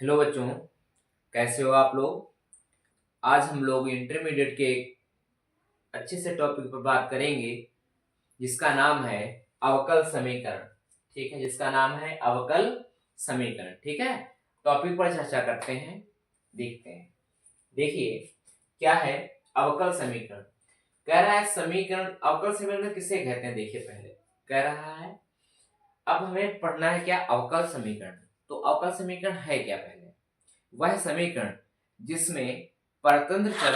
Hello बच्चों, कैसे हो आप लोग। आज हम लोग इंटरमीडिएट के एक अच्छे से टॉपिक पर बात करेंगे जिसका नाम है अवकल समीकरण। ठीक है, जिसका नाम है अवकल समीकरण। ठीक है, टॉपिक पर चर्चा करते हैं, देखते हैं। देखिए क्या है अवकल समीकरण। कह रहा है समीकरण, अवकल समीकरण किसे कहते हैं। देखिए पहले कह रहा है, अब हमें पढ़ना है क्या अवकल समीकरण। तो अवकल समीकरण है क्या। पहले वह समीकरण जिसमें परतंत्र चर,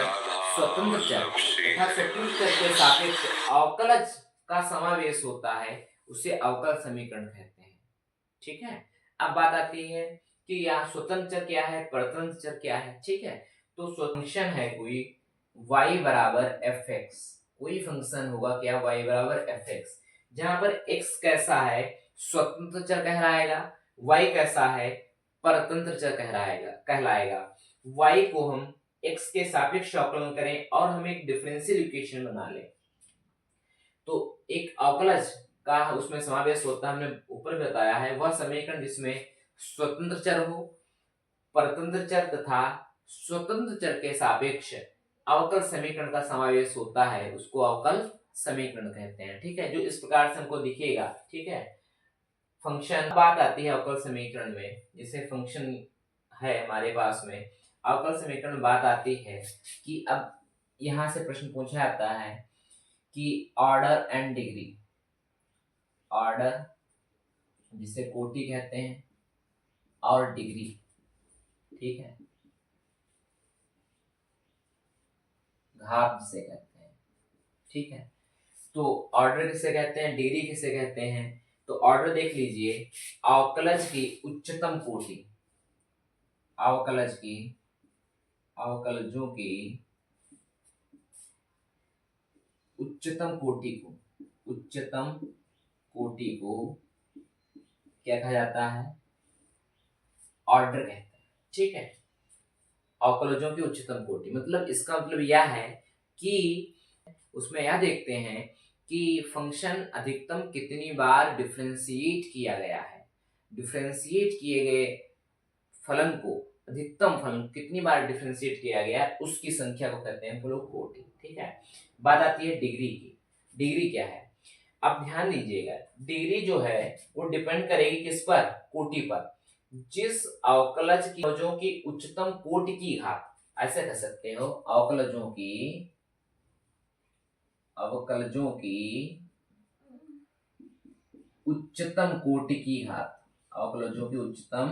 स्वतंत्र चर तथा स्वतंत्र चर के सापेक्ष अवकलज का समावेश होता है उसे अवकल समीकरण कहते हैं। ठीक है, अब बात आती है कि यहाँ स्वतंत्र चर क्या है, परतंत्र चर क्या है। ठीक है, तो फंक्शन है कोई y बराबर एफ एक्स, कोई फंक्शन होगा क्या y बराबर एफ एक्स, जहां पर x कैसा है स्वतंत्र चर कहलाएगा, y कैसा है परतंत्र चर कहलाएगा। y को हम x के सापेक्ष अवकलन करें और हम एक डिफरेंशियल इक्वेशन बना लें तो एक अवकलज का उसमें समावेश होता है। हमने ऊपर बताया है वह समीकरण जिसमें स्वतंत्र चर हो, परतंत्र चर तथा स्वतंत्र चर के सापेक्ष अवकल समीकरण का समावेश होता है उसको अवकल समीकरण कहते हैं। ठीक है, जो इस प्रकार से हमको दिखेगा। ठीक है, फंक्शन बात आती है अवकल समीकरण में, जैसे फंक्शन है हमारे पास में अवकल समीकरण में बात आती है कि अब यहां से प्रश्न पूछा जाता है कि ऑर्डर एंड डिग्री, ऑर्डर जिसे कोटि कहते हैं और डिग्री। ठीक है, घात जिसे कहते हैं। ठीक है, तो ऑर्डर किसे कहते हैं, डिग्री किसे कहते हैं। तो ऑर्डर देख लीजिए, अवकलज की उच्चतम कोटि, अवकलज की, अवकलजों की उच्चतम कोटि को, उच्चतम कोटि को क्या कहा जाता है, ऑर्डर कहते हैं। ठीक है, अवकलजों की उच्चतम कोटि मतलब इसका मतलब यह है कि उसमें यह देखते हैं कि फंक्शन अधिकतम कितनी बार डिफरेंशिएट किया गया है, डिफरेंशिएट किए गए फलन को, अधिकतम फलन कितनी बार डिफरेंशिएट किया गया है उसकी संख्या को कहते हैं हम लोग कोटि। ठीक है, बात आती है डिग्री की। डिग्री क्या है, अब ध्यान दीजिएगा, डिग्री जो है वो डिपेंड करेगी किस पर, कोटि पर। जिस अवकलज की अवकलजों की उच्चतम कोटि की घात, ऐसे कह सकते हो अवकलजों की, अवकलजों की उच्चतम कोटि की घात, अवकलजों की उच्चतम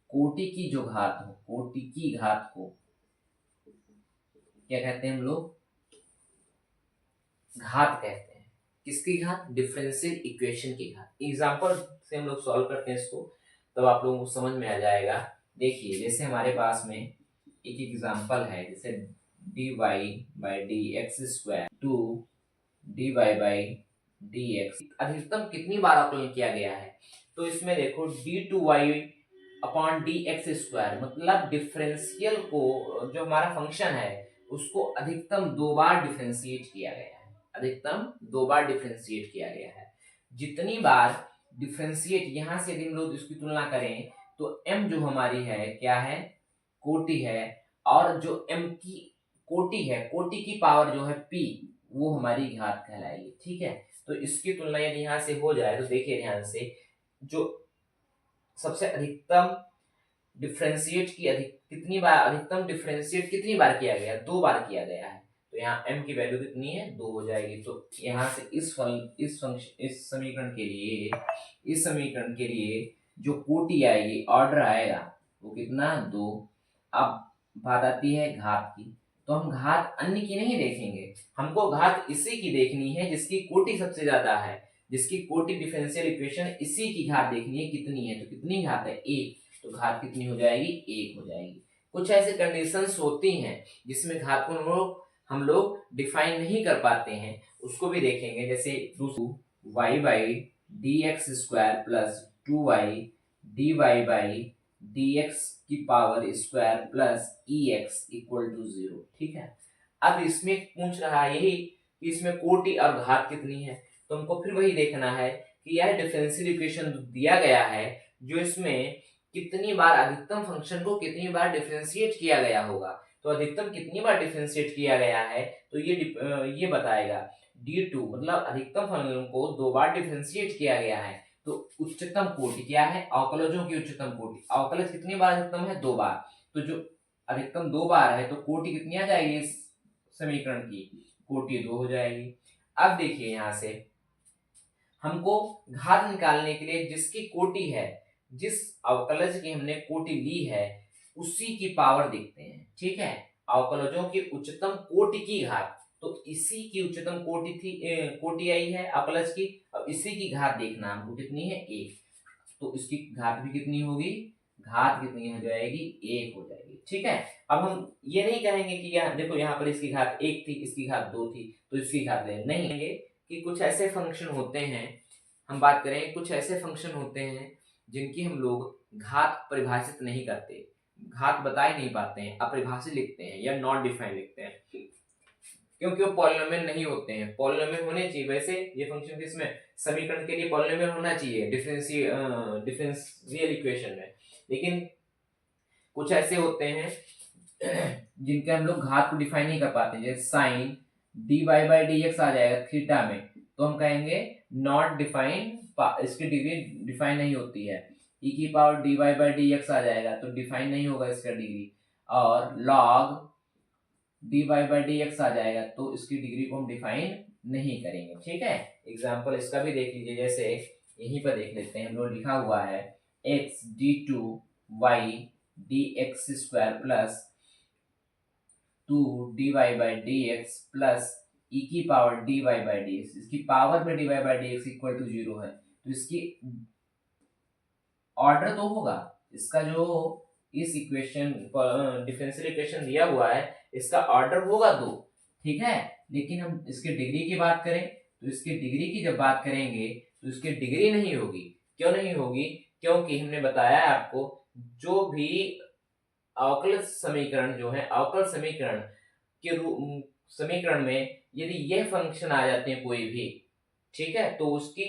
कोटि की जो घात हो, कोटि की घात को क्या कहते हैं हम लोग, घात कहते हैं। किसकी घात, डिफरेंशियल इक्वेशन की घात। एग्जांपल से हम लोग सॉल्व करते हैं इसको, तब आप लोगों को समझ में आ जाएगा। देखिए जैसे हमारे पास में एक एग्जांपल है, जैसे dy by D x square to dy by D x अधिकतम कितनी बार आकलन किया गया है। तो इसमें देखो d2y upon D x square मतलब डिफरेंशियल को, जो हमारा फंक्शन है उसको अधिकतम 2 बार डिफरेंशिएट किया गया है, अधिकतम 2 बार डिफरेंशिएट किया गया है। जितनी बार डिफरेंशिएट, यहां से यदि हम लोग इसकी तुलना करें तो m जो हमारी है क्या है, कोटि है, और जो m की कोटि है, कोटि की पावर जो है p, वो हमारी घात कहलाएगी। ठीक है, तो इसकी तुलना यदि यहाँ से हो जाए तो देखिए ध्यान से, जो सबसे अधिकतम डिफरेंशिएट की कितनी बार, अधिकतम डिफरेंशिएट कितनी बार किया गया, 2 बार किया गया है। तो यहाँ m की वैल्यू कितनी है, 2 हो जाएगी। तो यहाँ से इस समीकरण के लिए, इस समीकरण के लिए जो कोटि आएगी, ऑर्डर आएगा वो कितना, 2। अब बात आती है घात की, तो हम घात अन्य की नहीं देखेंगे, हमको घात इसी की देखनी है जिसकी कोटि सबसे ज्यादा है, जिसकी कोटि डिफरेंशियल इक्वेशन इसी की घात देखनी है कितनी है। तो कितनी घात है, 1, तो घात कितनी हो जाएगी, 1 हो जाएगी। कुछ ऐसे कंडीशंस होती हैं जिसमें घात को हम लोग डिफाइन नहीं कर पाते हैं, उसको भी देखेंगे। जैसे y by D x square plus 2y dy by D X की power square plus E X equal to 0। ठीक है, अब इसमें पूछ रहा है यही कि इसमें कोटि और घात कितनी है, तो हमको फिर वही देखना है कि यह डिफरेंशियल इक्वेशन दिया गया है जो इसमें कितनी बार अधिकतम फंक्शन को कितनी बार डिफरेंशिएट किया गया होगा। तो अधिकतम कितनी बार डिफरेंशिएट किया गया है तो ये बताएगा। D2 मतलब अधिकतम फंक्शन को 2 बार डिफरेंशिएट किया गया है। तो उच्चतम कोटि क्या है, अवकलजों की उच्चतम कोटि। अवकलज कितनी बार अधिकतम है, 2 बार। तो जो अधिकतम 2 बार है तो कोटि कितनी आ जाएगी इस समीकरण की, कोटि 2 हो जाएगी। अब देखिए यहाँ से हमको घात निकालने के लिए जिसकी कोटि है, जिस अवकलज की हमने कोटि ली है उसी की पावर देखते हैं। ठीक है, अवकलजों की उच्चतम कोटि की घात, तो इसी की उच्चतम कोटि कोटि आई है अवकलज की। अब इसी की घात देखना हमको कितनी है, 1। तो इसकी घात भी कितनी होगी, घात कितनी हो जाएगी, 1 हो जाएगी। ठीक है, अब हम ये नहीं कहेंगे कि यहाँ देखो यहाँ पर इसकी घात 1 थी, इसकी घात 2 थी तो इसकी घात ले नहीं कहेंगे। कि कुछ ऐसे फंक्शन होते हैं, हम बात करें कुछ ऐसे फंक्शन होते हैं जिनकी हम लोग घात परिभाषित नहीं करते, घात बता ही नहीं पाते हैं, अपरिभाषित लिखते हैं या नॉट डिफाइंड लिखते हैं, क्योंकि वो पॉलिनोमियल नहीं होते हैं। पॉलिनोमियल होने चाहिए, वैसे ये फंक्शन किसमें, समीकरण के लिए पॉलिनोमियल होना चाहिए डिफरेंशियल इक्वेशन में। लेकिन कुछ ऐसे होते हैं जिनके हम लोग घात को डिफाइन नहीं कर पाते, जैसे साइन dy/dx आ जाएगा थीटा में, तो हम कहेंगे नॉट डिफाइन, इसकी डिग्री डिफाइन नहीं होती है। e⁻dy/dx आ जाएगा तो डिफाइन नहीं होगा इसका डिग्री, और log dy/dx आ जाएगा तो इसकी डिग्री को हम डिफाइन नहीं करेंगे। ठीक है, एग्जाम्पल इसका भी देख लीजिए, जैसे यहीं पर देख लेते हैं, हम लोग लिखा हुआ है x d2y dx² plus 2dy/dx plus e⁻dy/dx, इसकी पावर में dy/dx इक्वल टू 0 है, तो इसकी ऑर्डर तो होगा, इसका जो इस इक्वेशन डिफरेंशियल इक्वेशन दिया हुआ है इसका ऑर्डर होगा 2। ठीक है, लेकिन हम इसके डिग्री की बात करें तो इसके डिग्री की जब बात करेंगे तो इसकी डिग्री नहीं होगी। क्यों नहीं होगी, क्योंकि हमने बताया है आपको, जो भी अवकल समीकरण जो है, अवकल समीकरण के समीकरण में यदि यह फंक्शन आ जाते हैं कोई भी, ठीक है, तो उसकी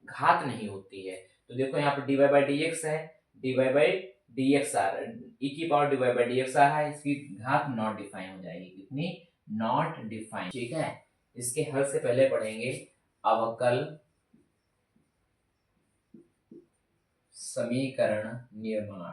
घात नहीं होती है। तो देखो यहाँ पर dy/dx है, dy/dx आ रहा है, e⁻dy/dx आ रहा है, इसकी घात नॉट डिफाइन हो जाएगी, कितनी, नॉट डिफाइन। ठीक है, इसके हल से पहले पढ़ेंगे अवकल समीकरण निर्माण।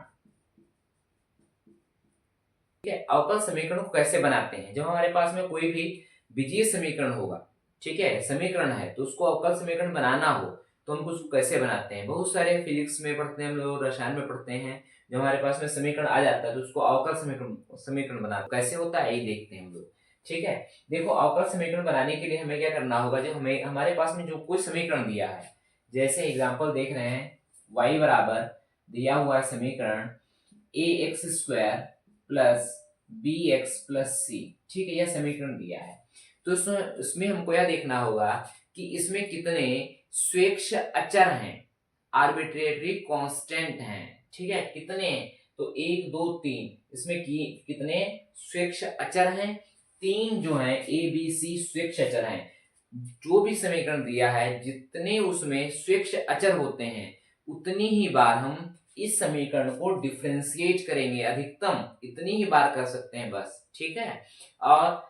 ठीक है, अवकल समीकरण को कैसे बनाते हैं, जब हमारे पास में कोई भी बीजीय समीकरण होगा, ठीक है, समीकरण है, तो उसको अवकल समीकरण बनाना हो तो हम उसको कैसे बनाते हैं। बहुत सारे फिजिक्स में पढ़ते हैं हम लोग, रसायन में पढ़ते हैं, जब हमारे पास में समीकरण आ जाता है तो उसको अवकल समीकरण बनाते हैं। कैसे होता है यही देखते हैं हम लोग। ठीक है, देखो अवकल समीकरण बनाने के लिए हमें क्या करना होगा, जब हमें हमारे पास में जो कोई समीकरण दिया है, जैसे एग्जाम्पल देख रहे हैं y बराबर दिया हुआ है समीकरण ax² plus bx plus c, ठीक है, यह समीकरण दिया है। तो इसमें हमको यह देखना होगा कि इसमें कितने स्वेच्छ अचर हैं, आर्बिट्रेटरी कांस्टेंट हैं। ठीक है, कितने, तो 1 2 3, इसमें कितने स्वेच्छ अचर हैं, 3 जो हैं a b c स्वेच्छ अचर हैं। जो भी समीकरण दिया है जितने उसमें स्वेच्छ अचर होते हैं उतनी ही बार हम इस समीकरण को डिफरेंशिएट करेंगे, अधिकतम इतनी ही बार कर सकते हैं बस। ठीक है, और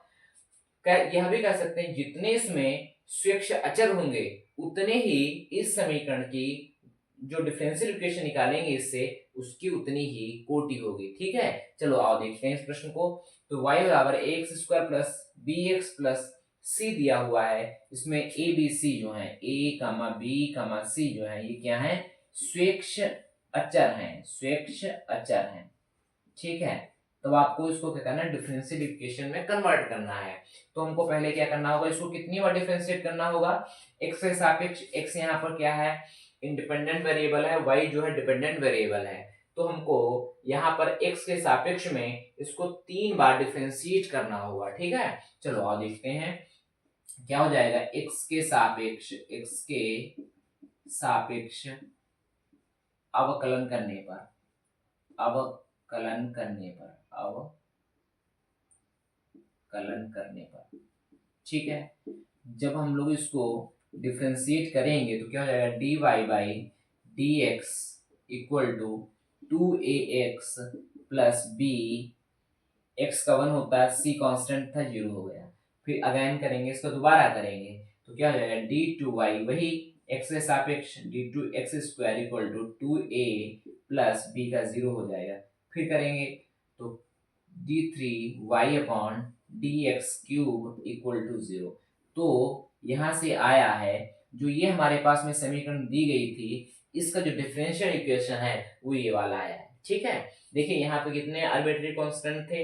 यह भी कर सकते हैं जितने इसमें स्वेच्छ अचर होंगे उतने ही इस समीकरण की जो डिफरेंशियल इक्वेशन निकालेंगे इससे, उसकी उतनी ही कोटि होगी। ठीक है, चलो आओ देखते हैं इस प्रश्न को। तो y बराबर ax² plus bx plus c दिया हुआ है, इसमें a b c जो है, a b c जो है, ये क्या है, स्वेच्छ अचर हैं, स्वेच्छ अचर हैं। ठीक है, तो आपको इसको क्या करना है, डिफरेंशियल इक्वेशन में कन्वर्ट करना है। तो हमको पहले क्या करना होगा, इसको कितनी बार डिफरेंशिएट करना होगा, x के सापेक्ष, x यहाँ पर क्या है, इंडिपेंडेंट वेरिएबल है, y जो है डिपेंडेंट वेरिएबल है, तो हमको यहाँ पर x के सापेक्ष में इसको 3 बार डिफरेंशिएट करना होगा। ठीक है, चलो और देखते हैं क्या हो जाएगा, x के सापेक्ष अवकलन करने पर, अवकलन करने पर, ठीक है, जब हम लोग इसको डिफरेंशिएट करेंगे तो क्या हो जाएगा, dy/dx equal to 2ax plus b, x का 1 होता है, c कांस्टेंट था 0 हो गया। फिर अगेन करेंगे, इसको दोबारा करेंगे तो क्या हो जाएगा, d2y वही x के सापेक्ष d2x² equal to 2a plus b का 0 हो जाएगा। फिर करेंगे तो d3y upon dx³ equal to 0। तो यहाँ से आया है जो ये हमारे पास में समीकरण दी गई थी, इसका जो डिफरेंशियल इक्वेशन है वो ये वाला आया है। ठीक है, देखिए यहाँ पे कितने आर्बिट्ररी कांस्टेंट थे,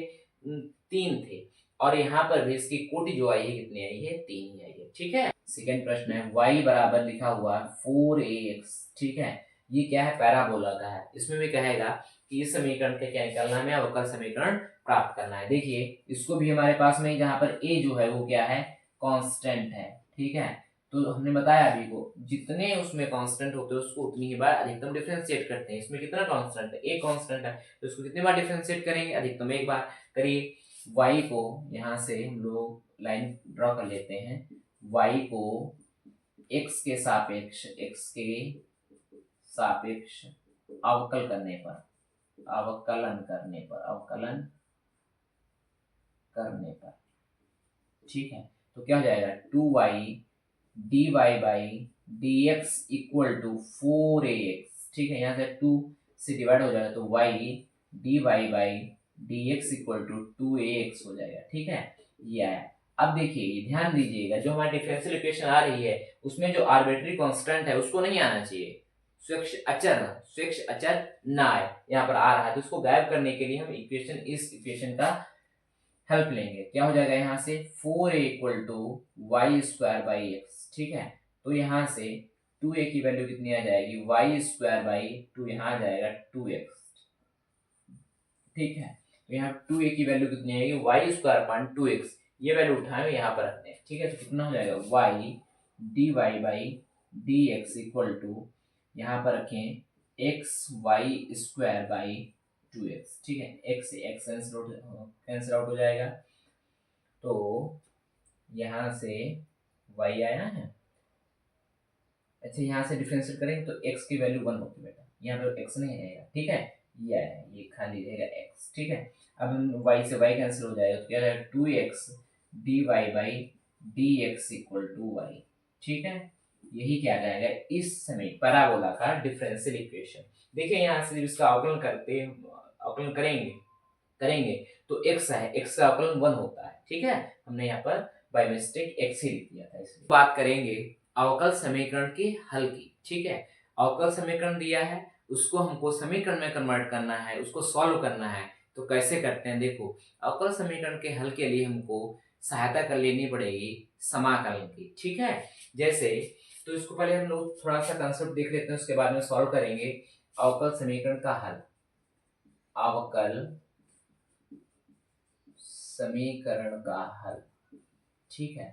3 थे, और यहाँ पर भी इसकी कोटि जो आई है कितनी आई है, 3 ही आई है। ठीक है, सेकंड प्रश्न है y बराबर लिखा हुआ 4ax। ठीक है, ये क्या है, पैराबोला का है। इसमें भी कहेगा कि इस समीकरण का क्या निकालना है, हमें अवकल समीकरण प्राप्त करना है। देखिए इसको भी हमारे पास में जहाँ पर a जो है वो क्या है, कांस्टेंट है। ठीक है, तो हमने बताया अभी को, जितने उसमें कांस्टेंट होते हैं उसको उतनी ही बार अधिकतम डिफरेंशिएट करते हैं। इसमें कितना कांस्टेंट है, एक कांस्टेंट है, तो इसको कितनी बार डिफरेंशिएट करेंगे, अधिकतम एक बार। करिए, y को यहाँ से हम लोग लाइन ड्रॉ कर लेते हैं, y को x के सापेक्ष अवकलन करने पर ठीक है, तो क्या हो जाएगा, 2y dy by dx equal to 4ax। ठीक है, यहाँ से 2 से डिवाइड हो जाएगा तो y dy by dx equal to 2ax हो जाएगा। ठीक है, ये आया। अब देखिए ध्यान दीजिएगा, जो हमारी डिफरेंशियल इक्वेशन आ रही है उसमें जो आर्बिट्ररी कांस्टेंट है उसको नहीं आना चाहिए, स्वेच्छ अचर ना आए, यहाँ पर आ रहा है तो उसको गायब करने के लिए हम इस इक्वेशन का हेल्प लेंगे। क्या हो जाएगा, यहाँ से 4a equal to y square by x. ठीक है, तो यहाँ से 2a की वैल्यू कितनी आ जाएगी, वाई स्क्वायर बाई 2, यहाँ आ जाएगा 2x। ठीक है, तो यहाँ 2a की वैल्यू कितनी आएगी, वाई स्क्वायर अपॉन 2x, ये वैल्यू उठाए यहाँ पर रखते हैं। ठीक है, तो कितना हो जाएगा, y dy by dx equal to, यहाँ पर रखें x Y square by 2x। ठीक है, x से x कैंसिल आउट हो जाएगा, तो यहाँ से y आया है। अच्छा, यहाँ से डिफरेंशिएट करेंगे तो x की वैल्यू 1 होगी बेटा, यहाँ पर x नहीं आएगा। ठीक है, ये आया, ये खाली रहेगा x। ठीक है, अब हम y से y कैंसिल हो जाएगा तो क्या रहेगा, 2x dy by dx equal to y। ठीक है, यही क्या जाएगा इस समय पैराबोला का डिफरेंशियल इक्वेशन। देखिए यहाँ से इसका अवकलन करेंगे तो x है, x का अवकलन 1 होता है। ठीक है, हमने यहाँ पर बाय मिस्टेक x ही लिख दिया था, इसलिए बात करेंगे अवकल समीकरण के हल की। ठीक है, अवकल समीकरण दिया है, उसको हमको समीकरण में कन्वर्ट करना है, उसको सॉल्व करना है, तो कैसे करते हैं। देखो, अवकल समीकरण के हल के लिए हमको सहायता कर लेनी पड़ेगी समाकलन की। ठीक है, जैसे तो इसको पहले हम लोग थोड़ा सा कंसेप्ट देख लेते हैं, उसके बाद में सॉल्व करेंगे अवकल समीकरण का हल। अवकल समीकरण का हल, ठीक है,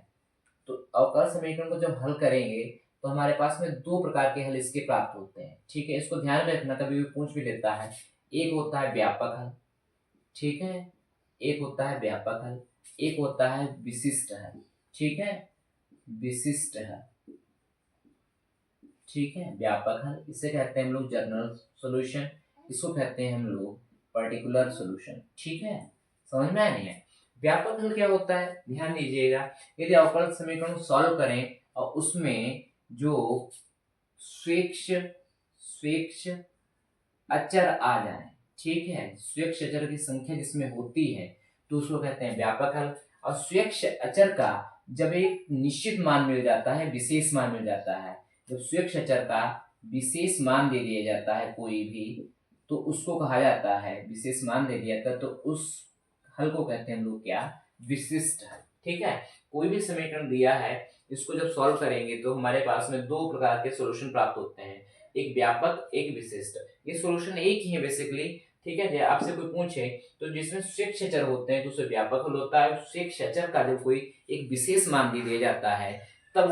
तो अवकल समीकरण को जब हल करेंगे तो हमारे पास में 2 प्रकार के हल इसके प्राप्त होते हैं। ठीक है, इसको ध्यान में रखना, कभी भी पूछ भी लेता है। एक होता है व्यापक हल, ठीक है, एक होता है व्यापक हल, एक होता है विशिष्ट हल। ठीक है, विशिष्ट हल, ठीक है, व्यापक हल इसे कहते हैं हम लोग जनरल सॉल्यूशन, इसको कहते हैं हम लोग पर्टिकुलर सॉल्यूशन। ठीक है, समझ में आया नहीं है। व्यापक हल क्या होता है, ध्यान दीजिएगा, यदि अवकल समीकरण को सॉल्व करें और उसमें जो स्वेच्छ अचर आ जाए, ठीक है, स्वेच्छ अचर की संख्या जिसमें होती है तो उसको कहते हैं व्यापक हल। और स्वेच्छ अचर का जब एक निश्चित मान मिल जाता है, विशेष मान मिल जाता है, जब स्वेच्छ अचर का विशेष मान दे दिया जाता है कोई भी, तो उसको कहा जाता है, विशेष मान दे दिया जाता है तो उस हल को कहते हैं हम लोग क्या, विशिष्ट हल। ठीक है, कोई भी समीकरण दिया है, इसको जब सॉल्व करेंगे तो हमारे पास में 2 प्रकार के सॉल्यूशन प्राप्त होते हैं, एक व्यापक एक विशिष्ट। ये सॉल्यूशन एक ही है बेसिकली। ठीक है, आपसे कोई पूछे तो जिसमें स्वेच्छ अचर होते हैं तो उसे व्यापक हल होता है, स्वेच्छ अचर का जब कोई एक विशेष मान दे दिया जाता है तब वो